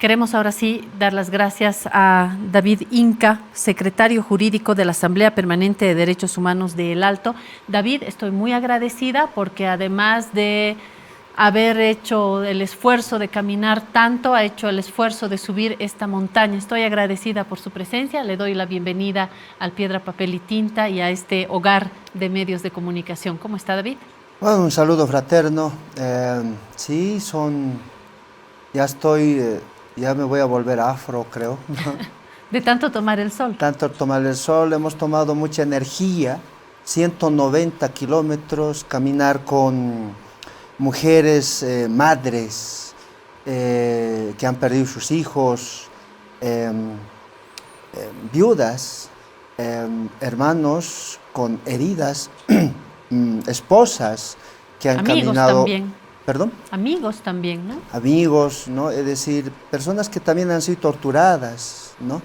Queremos ahora sí dar las gracias a David Inca, secretario jurídico de la Asamblea Permanente de Derechos Humanos de El Alto. David, estoy muy agradecida porque además de haber hecho el esfuerzo de caminar tanto, ha hecho el esfuerzo de subir esta montaña. Estoy agradecida por su presencia. Le doy la bienvenida al Piedra, Papel y Tinta y a este hogar de medios de comunicación. ¿Cómo está, David? Bueno, un saludo fraterno. Sí, ya me voy a volver afro, creo. De tanto tomar el sol. Tanto tomar el sol, hemos tomado mucha energía, 190 kilómetros, caminar con mujeres, madres que han perdido sus hijos, viudas, hermanos con heridas, esposas que han Amigos caminado. también. ¿Perdón? Amigos también, ¿no? Amigos, ¿no? Es decir, personas que también han sido torturadas, ¿no?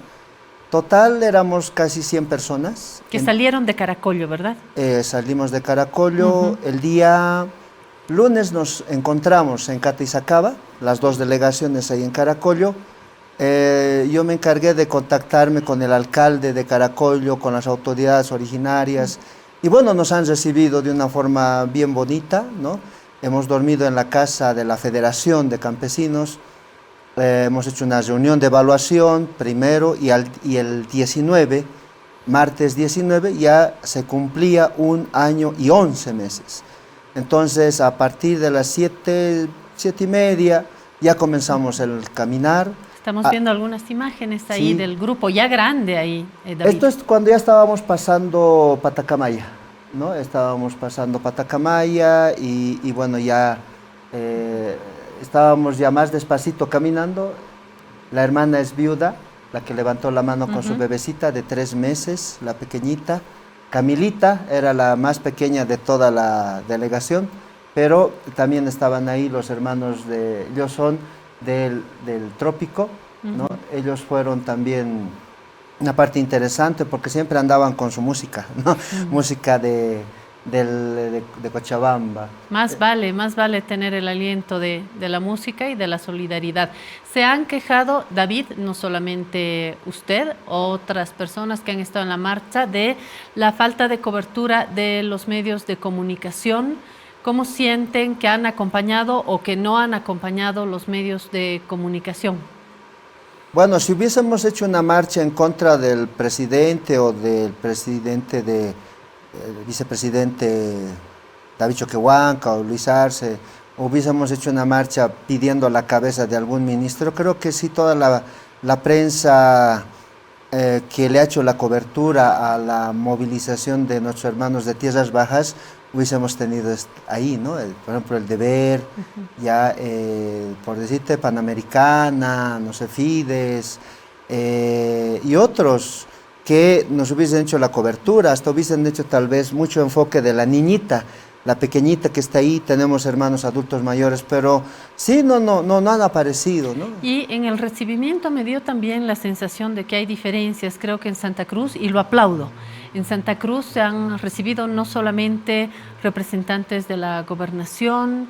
Total, éramos casi 100 personas. Que salieron de Caracollo, ¿verdad? Salimos de Caracollo. El día lunes nos encontramos en Cataizacaba, las dos delegaciones ahí en Caracollo. Yo me encargué de contactarme con el alcalde de Caracollo, con las autoridades originarias. Y bueno, nos han recibido de una forma bien bonita, ¿no? Hemos dormido en la casa de la Federación de Campesinos, hemos hecho una reunión de evaluación primero y el 19, martes 19, ya se cumplía 1 año y 11 meses. Entonces, a partir de las 7:30, ya comenzamos el caminar. Estamos viendo algunas imágenes ahí sí, del grupo, ya grande ahí, David. Esto es cuando ya estábamos pasando Patacamaya, ¿no? Estábamos pasando Patacamaya y bueno, ya estábamos ya más despacito caminando. La hermana es viuda, la que levantó la mano con su bebecita de 3 meses, la pequeñita. Camilita era la más pequeña de toda la delegación, pero también estaban ahí los hermanos ellos son del Trópico, ¿no? Ellos fueron también una parte interesante porque siempre andaban con su música, ¿no? Música de Cochabamba. Más vale tener el aliento de la música y de la solidaridad. Se han quejado, David, no solamente usted, otras personas que han estado en la marcha, de la falta de cobertura de los medios de comunicación. ¿Cómo sienten que han acompañado o que no han acompañado los medios de comunicación? Bueno, si hubiésemos hecho una marcha en contra del presidente o del vicepresidente David Choquehuanca o Luis Arce, o hubiésemos hecho una marcha pidiendo la cabeza de algún ministro, creo que sí toda la prensa que le ha hecho la cobertura a la movilización de nuestros hermanos de Tierras Bajas, hubiésemos tenido ahí, ¿no? Por ejemplo, El Deber, ya por decirte, Panamericana, no sé, Fides, y otros que nos hubiesen hecho la cobertura, hasta hubiesen hecho tal vez mucho enfoque de la niñita, la pequeñita que está ahí. Tenemos hermanos adultos mayores, pero sí, no han aparecido, ¿no? Y en el recibimiento me dio también la sensación de que hay diferencias, creo que en Santa Cruz, y lo aplaudo. En Santa Cruz se han recibido no solamente representantes de la gobernación,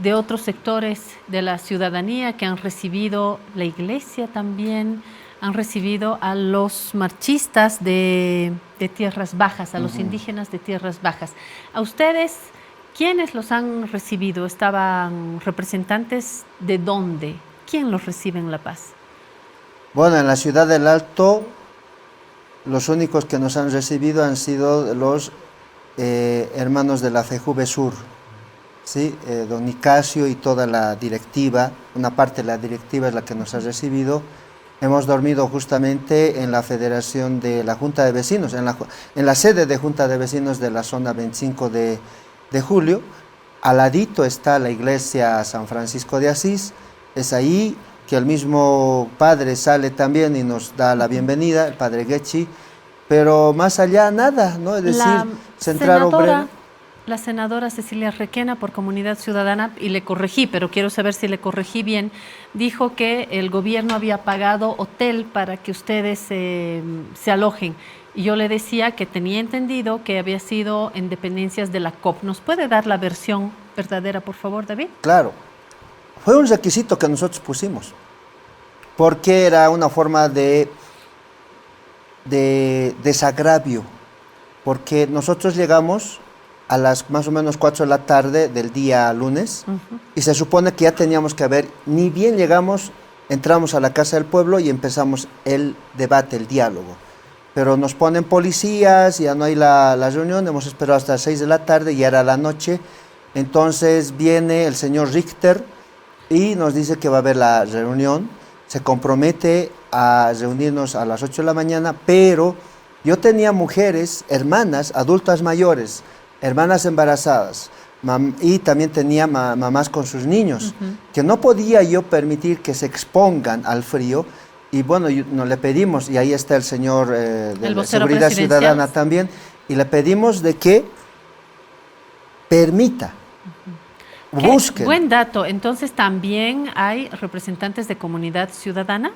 de otros sectores de la ciudadanía que han recibido la iglesia también, han recibido a los marchistas de Tierras Bajas, a los indígenas de Tierras Bajas. ¿A ustedes quiénes los han recibido? ¿Estaban representantes de dónde? ¿Quién los recibe en La Paz? Bueno, en la ciudad del Alto, los únicos que nos han recibido han sido los hermanos de la FEJUVE Sur, ¿sí? Don Nicasio y toda la directiva, una parte de la directiva es la que nos ha recibido. Hemos dormido justamente en la Federación de la Junta de Vecinos, en la sede de Junta de Vecinos de la zona 25 de julio. Al ladito está la iglesia San Francisco de Asís, es ahí que el mismo padre sale también y nos da la bienvenida, el padre Guechi, pero más allá nada, ¿no? Es decir, Central Obrera. La senadora Cecilia Requena, por Comunidad Ciudadana, y le corregí, pero quiero saber si le corregí bien, dijo que el gobierno había pagado hotel para que ustedes se alojen. Y yo le decía que tenía entendido que había sido en dependencias de la COP. ¿Nos puede dar la versión verdadera, por favor, David? Claro, fue un requisito que nosotros pusimos. porque era una forma de desagravio, porque nosotros llegamos a las más o menos 4 de la tarde del día lunes, y se supone que ya teníamos que haber, ni bien llegamos, entramos a la Casa del Pueblo y empezamos el debate, el diálogo. Pero nos ponen policías, ya no hay la reunión, hemos esperado hasta las 6 de la tarde, ya era la noche. Entonces viene el señor Richter y nos dice que va a haber la reunión, se compromete a reunirnos a las 8 de la mañana, pero yo tenía mujeres, hermanas, adultas mayores, hermanas embarazadas, y también tenía mamás con sus niños, que no podía yo permitir que se expongan al frío. Y bueno, nos le pedimos, y ahí está el señor de la Seguridad Ciudadana también, y le pedimos de que permita, busquen. Buen dato. Entonces, ¿también hay representantes de comunidad ciudadana?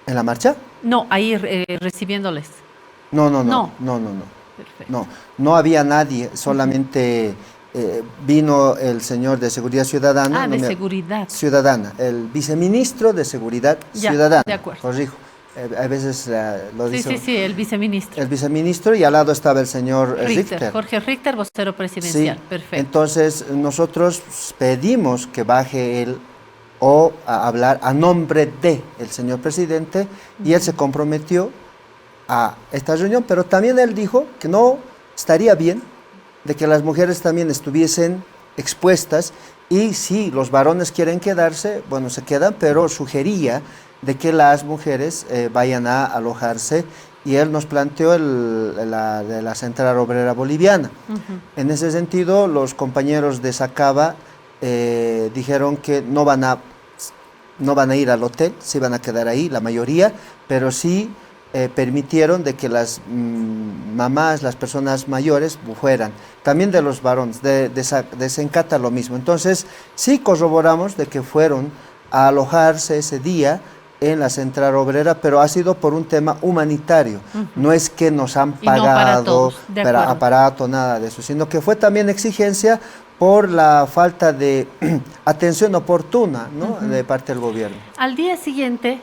¿En la marcha? No, ahí recibiéndoles. No. Perfecto. No había nadie, solamente vino el señor de Seguridad Ciudadana. De Seguridad Ciudadana, el viceministro de Seguridad Ciudadana. De acuerdo. Corrijo. A veces lo dice. Sí, el viceministro. El viceministro, y al lado estaba el señor Richter. Jorge Richter, vocero presidencial. Sí. Perfecto. Entonces, nosotros pedimos que baje él o a hablar a nombre de el señor presidente, y él se comprometió a esta reunión, pero también él dijo que no estaría bien de que las mujeres también estuviesen expuestas, y si los varones quieren quedarse, bueno, se quedan, pero sugería de que las mujeres vayan a alojarse, y él nos planteó de la Central Obrera Boliviana. En ese sentido, los compañeros de Sacaba dijeron que no van a ir al hotel, se van a quedar ahí, la mayoría, pero sí permitieron de que las mamás, las personas mayores fueran, también de los varones, de Sencata lo mismo. Entonces sí corroboramos de que fueron a alojarse ese día en la Central Obrera, pero ha sido por un tema humanitario. No es que nos han pagado para aparato, nada de eso, sino que fue también exigencia por la falta de atención oportuna, ¿no? De parte del gobierno. Al día siguiente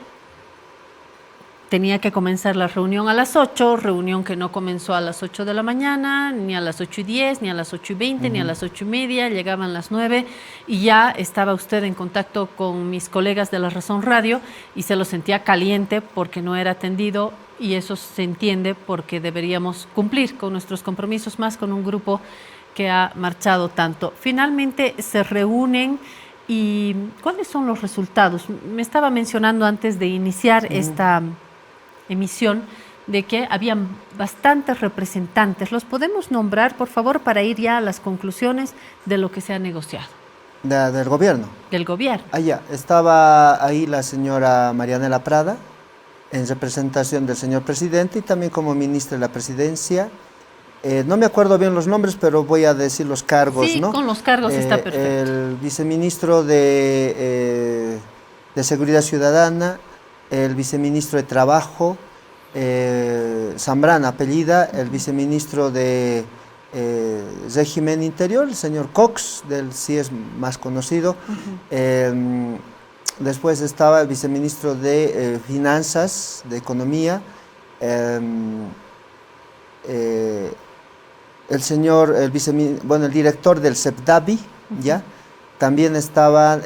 tenía que comenzar la reunión a las 8, reunión que no comenzó a las 8 de la mañana, ni a las 8:10, ni a las 8:20, ni a las 8:30, llegaban las 9, y ya estaba usted en contacto con mis colegas de La Razón Radio y se lo sentía caliente porque no era atendido, y eso se entiende porque deberíamos cumplir con nuestros compromisos, más con un grupo que ha marchado tanto. Finalmente se reúnen. ¿Y cuáles son los resultados? Me estaba mencionando antes de iniciar esta emisión de que habían bastantes representantes. ¿Los podemos nombrar, por favor, para ir ya a las conclusiones de lo que se ha negociado? ¿Del gobierno? Del gobierno. Ya, estaba ahí la señora Marianela Prada, en representación del señor presidente, y también como ministra de la presidencia. No me acuerdo bien los nombres, pero voy a decir los cargos, sí, ¿no? Con los cargos está perfecto. El viceministro de Seguridad Ciudadana, el viceministro de Trabajo, Zambrana apellida, el viceministro de Régimen Interior, el señor Cox, del sí es más conocido. Después estaba el viceministro de Finanzas, de Economía, el director del CEPDAVI, ¿ya? También estaba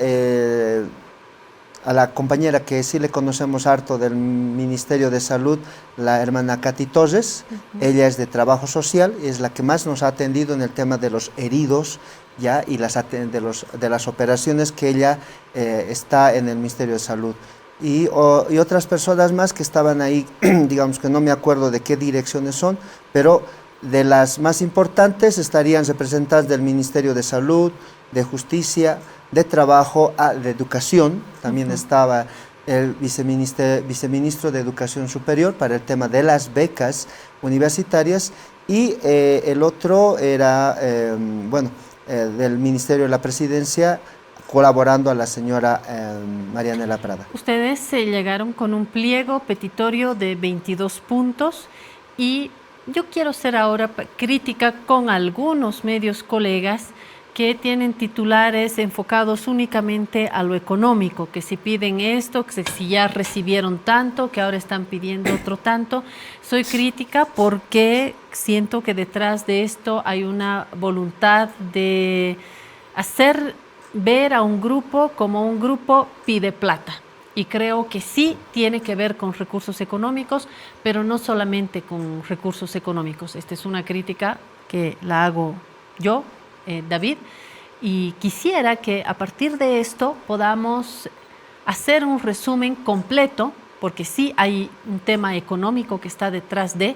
a la compañera que sí le conocemos harto del Ministerio de Salud, la hermana Katy Torres. Ella es de Trabajo Social, es la que más nos ha atendido en el tema de los heridos, ¿ya? Y de las operaciones, que ella está en el Ministerio de Salud. Y otras personas más que estaban ahí, digamos que no me acuerdo de qué direcciones son, pero de las más importantes estarían representantes del Ministerio de Salud, de Justicia, de Trabajo, de Educación. También estaba el viceministro de Educación Superior para el tema de las becas universitarias, y el otro era, del Ministerio de la Presidencia, colaborando a la señora Marianela Prada. Ustedes se llegaron con un pliego petitorio de 22 puntos, y yo quiero ser ahora crítica con algunos medios colegas que tienen titulares enfocados únicamente a lo económico, que si piden esto, que si ya recibieron tanto, que ahora están pidiendo otro tanto. Soy crítica porque siento que detrás de esto hay una voluntad de hacer ver a un grupo como un grupo pide plata. Y creo que sí tiene que ver con recursos económicos, pero no solamente con recursos económicos. Esta es una crítica que la hago yo, David, y quisiera que a partir de esto podamos hacer un resumen completo, porque sí hay un tema económico que está detrás de,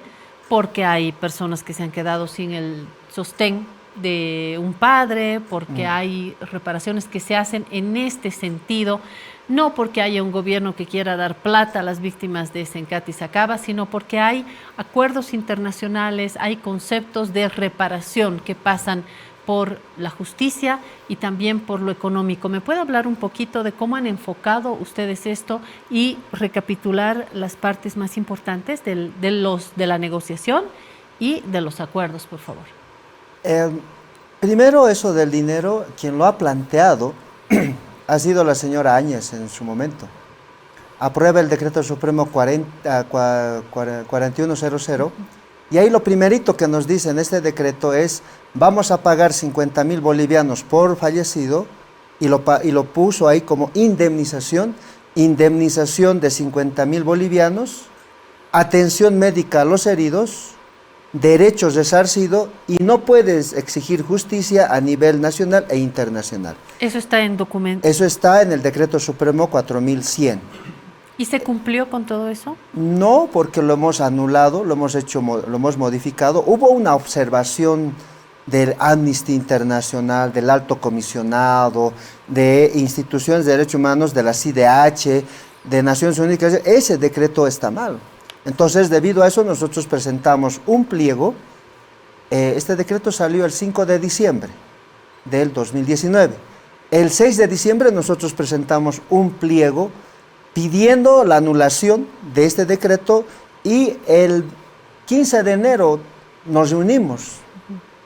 porque hay personas que se han quedado sin el sostén de un padre, porque hay reparaciones que se hacen en este sentido, no porque haya un gobierno que quiera dar plata a las víctimas de Sencati y Sacaba, sino porque hay acuerdos internacionales, hay conceptos de reparación que pasan por la justicia y también por lo económico. ¿Me puede hablar un poquito de cómo han enfocado ustedes esto y recapitular las partes más importantes de la negociación y de los acuerdos, por favor? Primero, eso del dinero, quien lo ha planteado ha sido la señora Áñez en su momento. Aprueba el decreto supremo 4100 y ahí lo primerito que nos dice en este decreto es: vamos a pagar 50.000 bolivianos por fallecido, y lo puso ahí como indemnización de 50.000 bolivianos, atención médica a los heridos, derechos resarcidos, y no puedes exigir justicia a nivel nacional e internacional. Eso está en documento. Eso está en el decreto supremo 4100. ¿Y se cumplió con todo eso? No, porque lo hemos anulado, lo hemos modificado. Hubo una observación del Amnesty Internacional, del Alto Comisionado, de instituciones de derechos humanos, de la CIDH, de Naciones Unidas. Ese decreto está mal. Entonces, debido a eso, nosotros presentamos un pliego. Este decreto salió el 5 de diciembre del 2019. El 6 de diciembre nosotros presentamos un pliego pidiendo la anulación de este decreto, y el 15 de enero nos reunimos,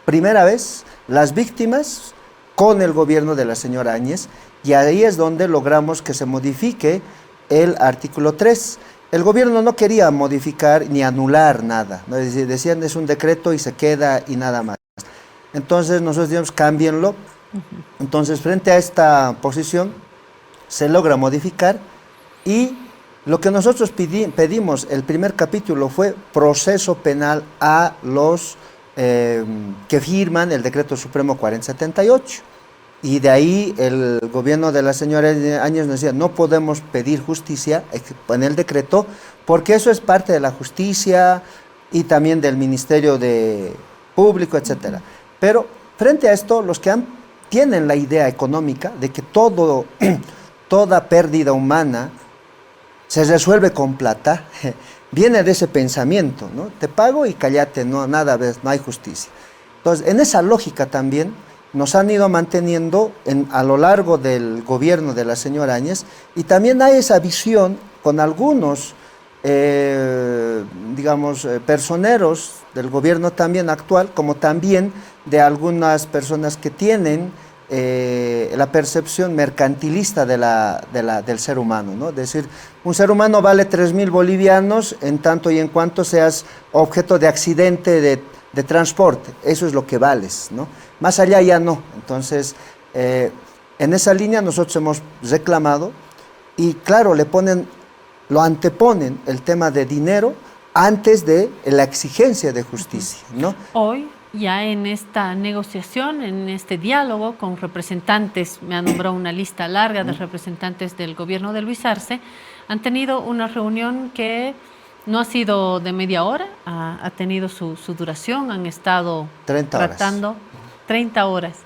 primera vez, las víctimas con el gobierno de la señora Áñez, y ahí es donde logramos que se modifique el artículo 3. El gobierno no quería modificar ni anular nada, ¿no? Es decir, decían es un decreto y se queda y nada más. Entonces nosotros dijimos, cámbienlo. Entonces, frente a esta posición, se logra modificar, y lo que nosotros pedimos, el primer capítulo, fue proceso penal a los que firman el decreto supremo 4078. Y de ahí el gobierno de la señora Áñez nos decía, no podemos pedir justicia en el decreto, porque eso es parte de la justicia y también del Ministerio Público, etc. Pero frente a esto, los que tienen la idea económica de que toda pérdida humana se resuelve con plata, viene de ese pensamiento, ¿no? Te pago y cállate, no, nada ves, no hay justicia. Entonces, en esa lógica también nos han ido manteniendo a lo largo del gobierno de la señora Áñez, y también hay esa visión con algunos, personeros del gobierno también actual, como también de algunas personas que tienen la percepción mercantilista del ser humano, ¿no? Es decir, un ser humano vale 3.000 bolivianos en tanto y en cuanto seas objeto de accidente de transporte, eso es lo que vales, ¿no? Más allá ya no. Entonces, en esa línea nosotros hemos reclamado, y claro, lo anteponen el tema de dinero antes de la exigencia de justicia, ¿no? Hoy, ya en esta negociación, en este diálogo con representantes, me ha nombrado una lista larga de representantes del gobierno de Luis Arce, han tenido una reunión que no ha sido de media hora, ha tenido su duración, han estado 30 tratando 30 horas.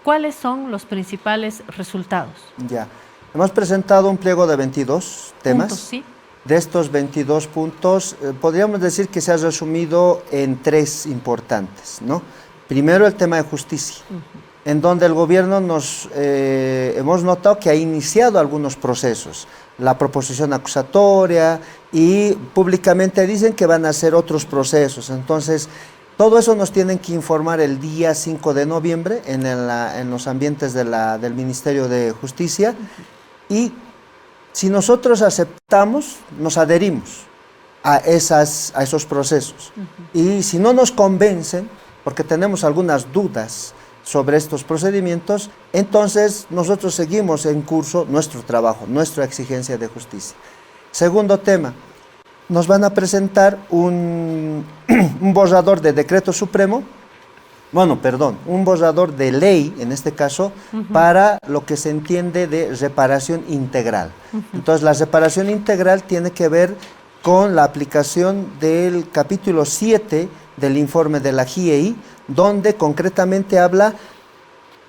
¿Cuáles son los principales resultados? Ya, hemos presentado un pliego de 22 temas. Puntos, sí. De estos 22 puntos, podríamos decir que se ha resumido en 3 importantes, ¿no? Primero, el tema de justicia, en donde el gobierno hemos notado que ha iniciado algunos procesos, la proposición acusatoria, y públicamente dicen que van a hacer otros procesos. Entonces, Todo eso nos tienen que informar el día 5 de noviembre en los ambientes del Ministerio de Justicia. Y si nosotros aceptamos, nos adherimos a esos procesos. Y si no nos convencen, porque tenemos algunas dudas sobre estos procedimientos, entonces nosotros seguimos en curso nuestro trabajo, nuestra exigencia de justicia. Segundo tema, nos van a presentar un borrador de decreto supremo, un borrador de ley, en este caso, para lo que se entiende de reparación integral. Entonces, la reparación integral tiene que ver con la aplicación del capítulo 7 del informe de la GIEI, donde concretamente habla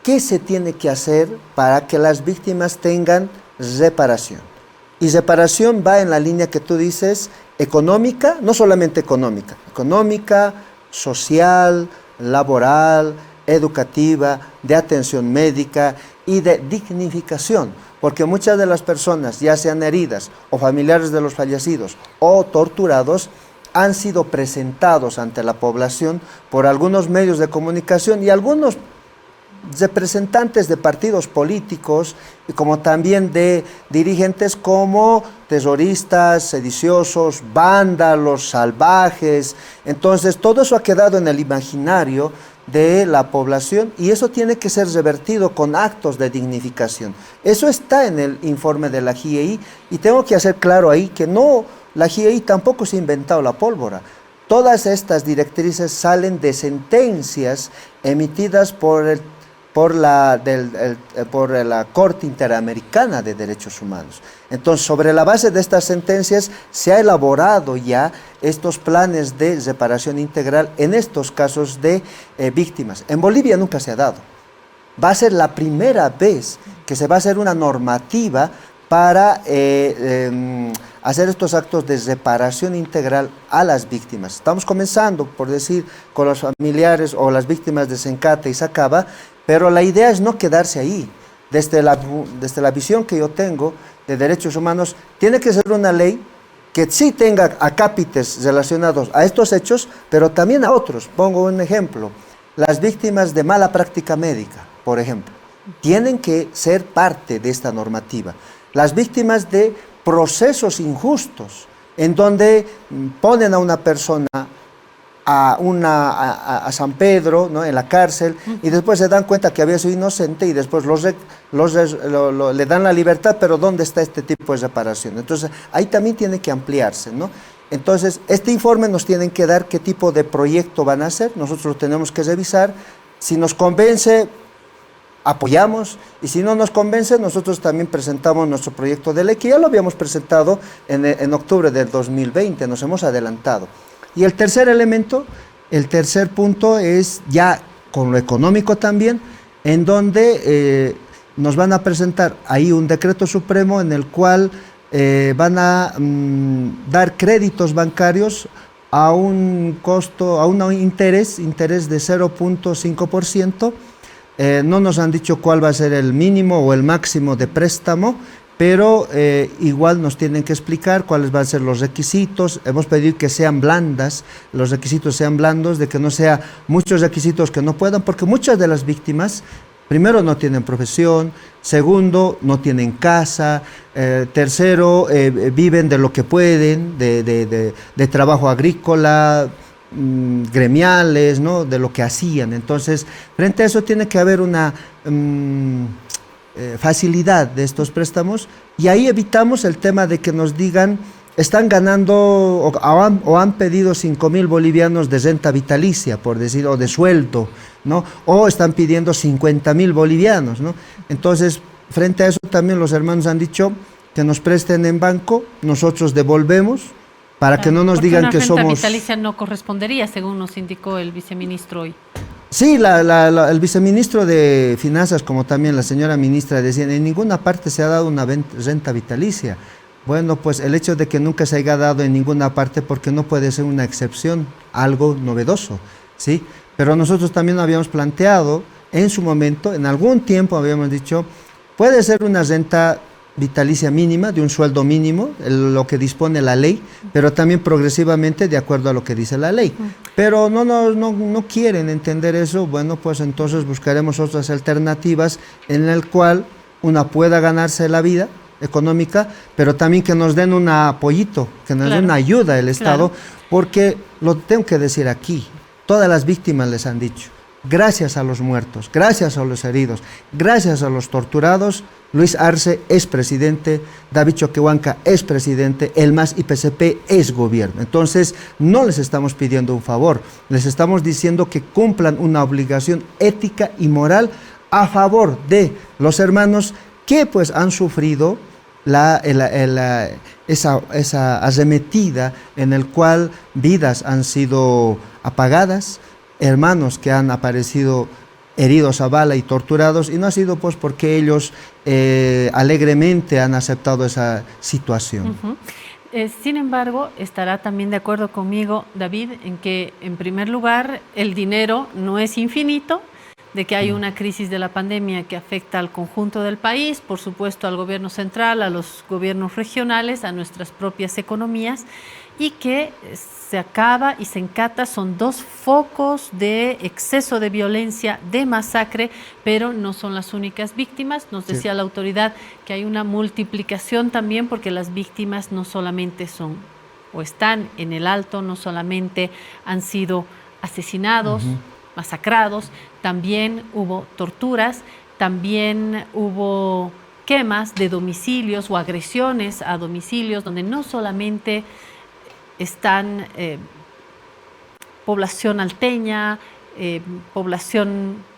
qué se tiene que hacer para que las víctimas tengan reparación. Y reparación va en la línea que tú dices, económica, no solamente económica, social, laboral, educativa, de atención médica y de dignificación, porque muchas de las personas, ya sean heridas o familiares de los fallecidos o torturados, han sido presentados ante la población por algunos medios de comunicación y algunos representantes de partidos políticos y como también de dirigentes como terroristas, sediciosos, vándalos, salvajes. Entonces todo eso ha quedado en el imaginario de la población y eso tiene que ser revertido con actos de dignificación. Eso está en el informe de la GIEI y tengo que hacer claro ahí que no, la GIEI tampoco se ha inventado la pólvora. Todas estas directrices salen de sentencias emitidas por la Corte Interamericana de Derechos Humanos. Entonces, sobre la base de estas sentencias, se ha elaborado ya estos planes de reparación integral en estos casos de víctimas. En Bolivia nunca se ha dado. Va a ser la primera vez que se va a hacer una normativa para hacer estos actos de reparación integral a las víctimas. Estamos comenzando, por decir, con los familiares o las víctimas de Sencate y Sacaba, pero la idea es no quedarse ahí. Desde la visión que yo tengo de derechos humanos, tiene que ser una ley que sí tenga acápites relacionados a estos hechos, pero también a otros. Pongo un ejemplo. Las víctimas de mala práctica médica, por ejemplo, tienen que ser parte de esta normativa. Las víctimas de procesos injustos, en donde ponen a una persona a San Pedro, ¿no?, en la cárcel, y después se dan cuenta que había sido inocente y después le dan la libertad, pero ¿dónde está este tipo de reparación? Entonces, ahí también tiene que ampliarse, ¿no? Entonces, este informe nos tiene que dar qué tipo de proyecto van a hacer, nosotros lo tenemos que revisar, si nos convence, apoyamos, y si no nos convence, nosotros también presentamos nuestro proyecto de ley, que ya lo habíamos presentado en octubre del 2020, nos hemos adelantado. Y el tercer elemento, el tercer punto es ya con lo económico también, en donde nos van a presentar ahí un decreto supremo en el cual van a dar créditos bancarios a un costo, a un interés de 0.5%. No nos han dicho cuál va a ser el mínimo o el máximo de préstamo, pero igual nos tienen que explicar cuáles van a ser los requisitos. Hemos pedido que sean blandas, los requisitos sean blandos, de que no sea muchos requisitos que no puedan, porque muchas de las víctimas, primero, no tienen profesión, segundo, no tienen casa, tercero, viven de lo que pueden, de trabajo agrícola, gremiales, ¿no?, de lo que hacían. Entonces, frente a eso tiene que haber una facilidad de estos préstamos, y ahí evitamos el tema de que nos digan están ganando o han pedido 5.000 bolivianos de renta vitalicia, por decir, o de sueldo, ¿no?, o están pidiendo 50.000 bolivianos, ¿no? Entonces, frente a eso también los hermanos han dicho que nos presten en banco, nosotros devolvemos, para que no nos digan que somos... Una renta vitalicia no correspondería, según nos indicó el viceministro hoy. Sí, el viceministro de Finanzas, como también la señora ministra, decían, en ninguna parte se ha dado una renta vitalicia. Bueno, pues el hecho de que nunca se haya dado en ninguna parte, porque no puede ser una excepción, algo novedoso, ¿sí? Pero nosotros también habíamos planteado, en su momento, en algún tiempo habíamos dicho, puede ser una renta vitalicia mínima, de un sueldo mínimo, lo que dispone la ley, pero también progresivamente de acuerdo a lo que dice la ley. Pero no quieren entender eso. Bueno, pues entonces buscaremos otras alternativas en el cual una pueda ganarse la vida económica, pero también que nos den un apoyito, que nos den una ayuda el Estado, porque lo tengo que decir aquí, todas las víctimas les han dicho, gracias a los muertos, gracias a los heridos, gracias a los torturados, Luis Arce es presidente, David Choquehuanca es presidente, el MAS y PCP es gobierno. Entonces, no les estamos pidiendo un favor, les estamos diciendo que cumplan una obligación ética y moral a favor de los hermanos que pues han sufrido esa arremetida en el cual vidas han sido apagadas, hermanos que han aparecido heridos a bala y torturados, y no ha sido pues porque ellos alegremente han aceptado esa situación. Sin embargo, estará también de acuerdo conmigo, David, en que en primer lugar el dinero no es infinito, de que hay una crisis de la pandemia que afecta al conjunto del país, por supuesto al gobierno central, a los gobiernos regionales, a nuestras propias economías, y que se acaba y se encata, son dos focos de exceso de violencia, de masacre, pero no son las únicas víctimas. Nos decía la autoridad que hay una multiplicación también, porque las víctimas no solamente son o están en el Alto, no solamente han sido asesinados, masacrados, también hubo torturas, también hubo quemas de domicilios o agresiones a domicilios, donde no solamente están población alteña, población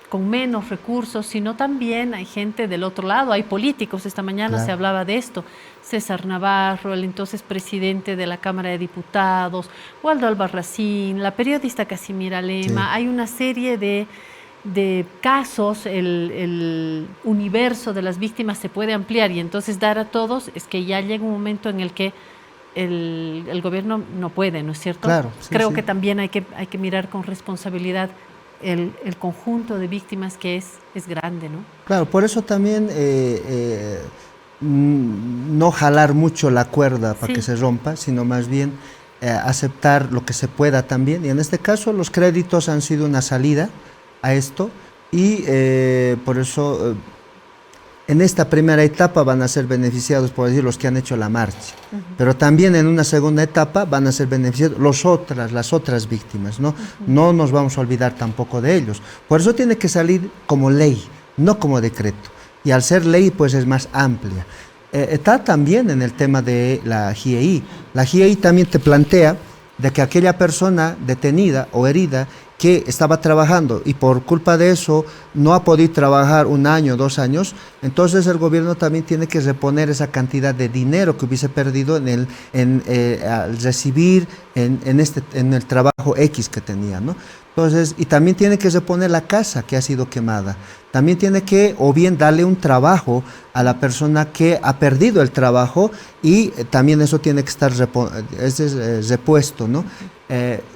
con menos recursos, sino también hay gente del otro lado, hay políticos. Esta mañana se hablaba de esto. César Navarro, el entonces presidente de la Cámara de Diputados, Waldo Albarracín, la periodista Casimira Lema. Hay una serie de casos, el universo de las víctimas se puede ampliar, y entonces dar a todos, es que ya llega un momento en el que el gobierno no puede, ¿no es cierto? Claro, Creo que también hay que mirar con responsabilidad el conjunto de víctimas, que es grande, ¿no? Claro, por eso también no jalar mucho la cuerda para que se rompa, sino más bien aceptar lo que se pueda también. Y en este caso los créditos han sido una salida a esto, y por eso en esta primera etapa van a ser beneficiados, por decir, los que han hecho la marcha. Pero también en una segunda etapa van a ser beneficiados las otras víctimas, ¿no? No nos vamos a olvidar tampoco de ellos. Por eso tiene que salir como ley, no como decreto. Y al ser ley, pues es más amplia. Está también en el tema de la GIEI. La GIEI también te plantea de que aquella persona detenida o herida que estaba trabajando y por culpa de eso no ha podido trabajar 1 año, 2 años, entonces el gobierno también tiene que reponer esa cantidad de dinero que hubiese perdido al recibir en el trabajo X que tenía, ¿no? Entonces, y también tiene que reponer la casa que ha sido quemada. También tiene que, o bien darle un trabajo a la persona que ha perdido el trabajo, y también eso tiene que estar repuesto, ¿no?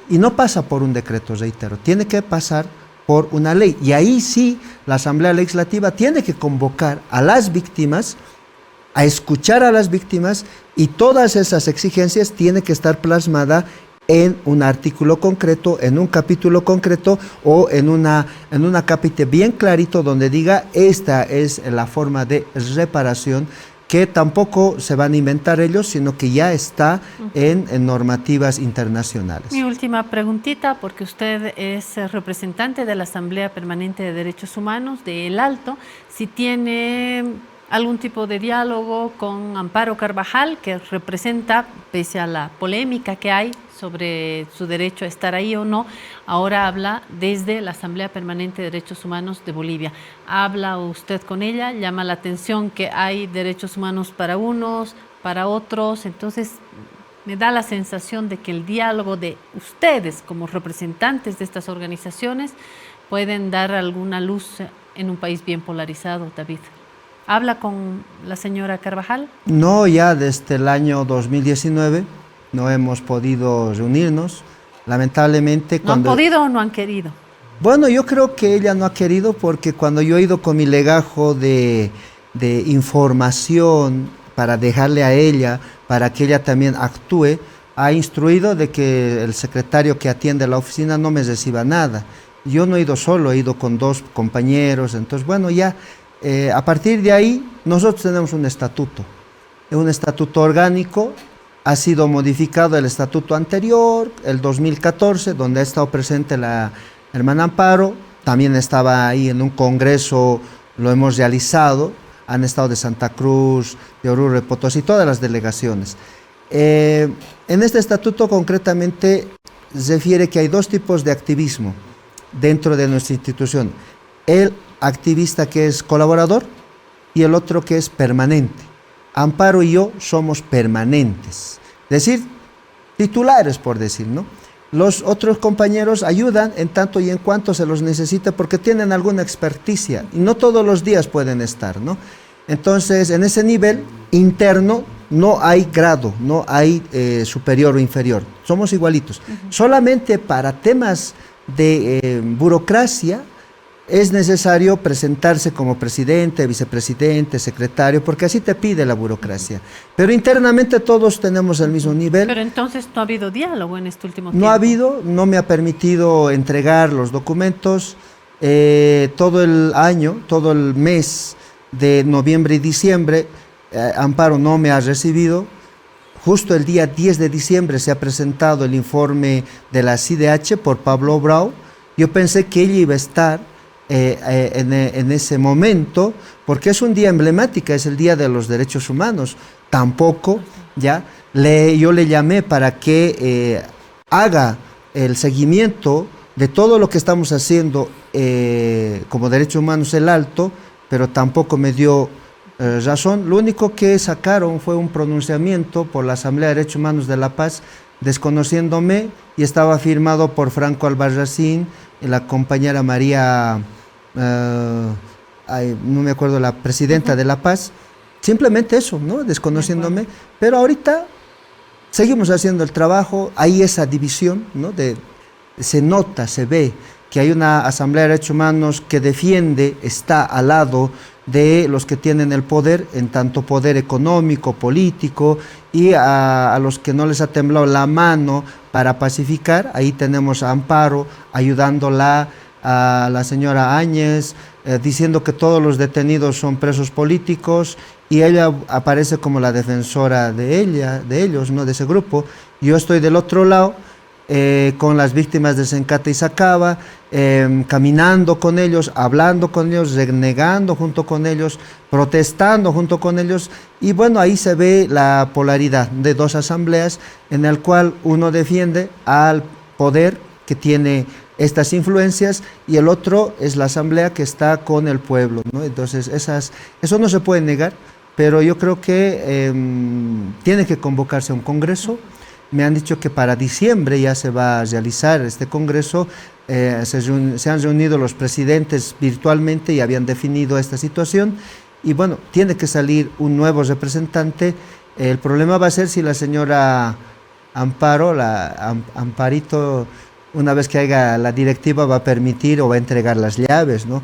Y no pasa por un decreto, reitero, tiene que pasar por una ley. Y ahí sí, la Asamblea Legislativa tiene que convocar a las víctimas, a escuchar a las víctimas, y todas esas exigencias tienen que estar plasmadas en un artículo concreto, en un capítulo concreto, o en una capítulo bien clarito donde diga esta es la forma de reparación, que tampoco se van a inventar ellos, sino que ya está en normativas internacionales. Mi última preguntita, porque usted es representante de la Asamblea Permanente de Derechos Humanos de El Alto, si tiene algún tipo de diálogo con Amparo Carvajal, que representa, pese a la polémica que hay sobre su derecho a estar ahí o no, ahora habla desde la Asamblea Permanente de Derechos Humanos de Bolivia. ¿Habla usted con ella? ¿Llama la atención que hay derechos humanos para unos, para otros? Entonces, me da la sensación de que el diálogo de ustedes como representantes de estas organizaciones pueden dar alguna luz en un país bien polarizado, David. ¿Habla con la señora Carvajal? No, ya desde el año 2019 no hemos podido reunirnos, lamentablemente. ¿No han podido o no han querido? Bueno, yo creo que ella no ha querido, porque cuando yo he ido con mi legajo de de información para dejarle a ella, para que ella también actúe, ha instruido de que el secretario que atiende la oficina no me reciba nada. Yo no he ido solo, he ido con 2 compañeros, entonces bueno, ya a partir de ahí nosotros tenemos un estatuto orgánico. Ha sido modificado el estatuto anterior, el 2014, donde ha estado presente la hermana Amparo, también estaba ahí en un congreso, lo hemos realizado, han estado de Santa Cruz, de Oruro, de Potosí, todas las delegaciones. En este estatuto concretamente refiere que hay 2 tipos de activismo dentro de nuestra institución: el activista que es colaborador y el otro que es permanente. Amparo y yo somos permanentes, es decir, titulares, por decir, ¿no? Los otros compañeros ayudan en tanto y en cuanto se los necesita porque tienen alguna experticia y no todos los días pueden estar, ¿no? Entonces, en ese nivel interno no hay grado, no hay superior o inferior, somos igualitos. Solamente para temas de burocracia es necesario presentarse como presidente, vicepresidente, secretario, porque así te pide la burocracia. Pero internamente todos tenemos el mismo nivel. Pero entonces no ha habido diálogo en este último tiempo. No ha habido, no me ha permitido entregar los documentos. Todo el año, todo el mes de noviembre y diciembre, Amparo no me ha recibido. Justo el día 10 de diciembre se ha presentado el informe de la CIDH por Pablo Brau. Yo pensé que ella iba a estar en ese momento, porque es un día emblemático, es el Día de los Derechos Humanos. Tampoco, ya, yo le llamé para que haga el seguimiento de todo lo que estamos haciendo como Derechos Humanos el Alto, pero tampoco me dio razón. Lo único que sacaron fue un pronunciamiento por la Asamblea de Derechos Humanos de La Paz, desconociéndome, y estaba firmado por Franco Albarracín y la compañera María, no me acuerdo, la presidenta de La Paz. Simplemente eso, ¿no? Desconociéndome. Pero ahorita seguimos haciendo el trabajo, hay esa división, ¿no? Se nota, se ve que hay una Asamblea de Derechos Humanos que defiende, está al lado de los que tienen el poder, en tanto poder económico, político, y a los que no les ha temblado la mano para pacificar. Ahí tenemos a Amparo ayudándola, a la señora Áñez, diciendo que todos los detenidos son presos políticos, y ella aparece como la defensora de ellos, ¿no? De ese grupo. Yo estoy del otro lado, con las víctimas de Sencata y Sacaba, caminando con ellos, hablando con ellos, renegando junto con ellos, protestando junto con ellos. Y bueno, ahí se ve la polaridad de 2 asambleas, en el cual uno defiende al poder que tiene estas influencias y el otro es la asamblea que está con el pueblo, ¿no? Entonces eso no se puede negar, pero yo creo que tiene que convocarse a un congreso. Me han dicho que para diciembre ya se va a realizar este congreso. Se han reunido los presidentes virtualmente y habían definido esta situación. Y bueno, tiene que salir un nuevo representante. El problema va a ser si la señora Amparo, Amparito, una vez que haya la directiva, va a permitir o va a entregar las llaves, ¿no?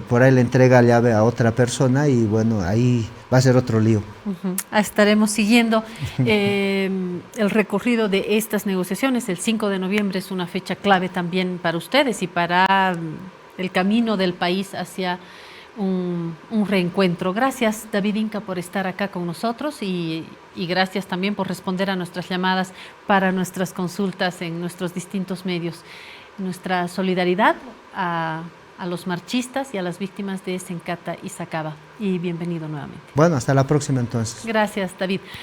Por ahí le entrega la llave a otra persona y bueno, ahí va a ser otro lío. Estaremos siguiendo el recorrido de estas negociaciones. El 5 de noviembre es una fecha clave también para ustedes y para el camino del país hacia un reencuentro. Gracias, David Inca, por estar acá con nosotros y gracias también por responder a nuestras llamadas para nuestras consultas en nuestros distintos medios. Nuestra solidaridad a los marchistas y a las víctimas de Sencata y Sacaba. Y bienvenido nuevamente. Bueno, hasta la próxima entonces. Gracias, David.